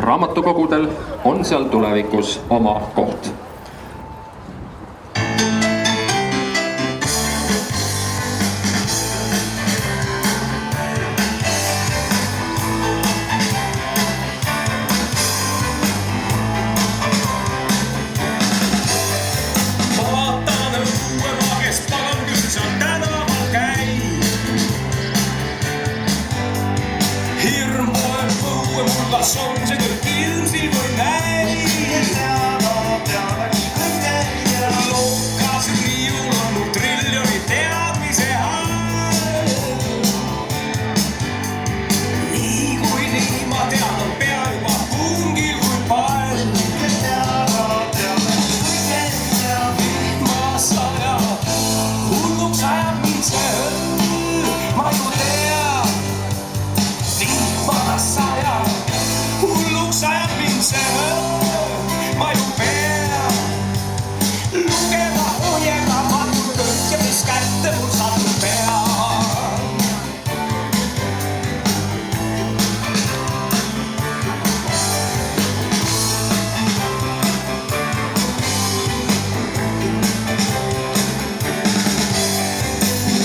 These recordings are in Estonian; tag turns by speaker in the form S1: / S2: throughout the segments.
S1: raamatukogudel on seal tulevikus oma koht.
S2: Kas on see kõik ilmsil või näis? Lookasid riiul on mu triljoni teadmise hääl. Nii kui nii ma tean, on pea juba pungil kui pall. Ma saja, hulluks ajab mind see õnn. Ma ju tean, viimane saja. Hulluks ajab mind see õnn, ma ju pean lugema ohjeldamatult kõike, mis kätte mul satub pean.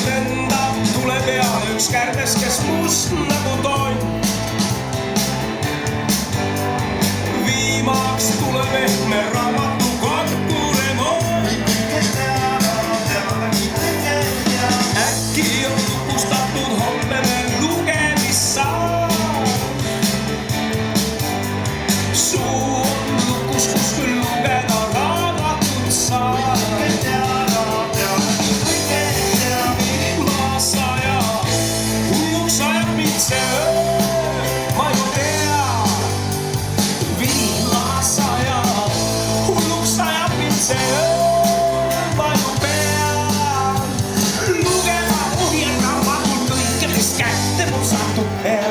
S2: Lendab tule peale üks kärbes, kes must nagu tonn. Viimaks tuleb ehme raamatu kokku remont. Äkki on lukustatud homme veel lugemissaal. Suu on lukus, kus küll lugeda raamatut saab. Ma saja, hulluks ajab mind see õnn, ma ju tean. See õnn, ma ju pean lugema ohjeldamatult kõike, mis kätte mul satub pean.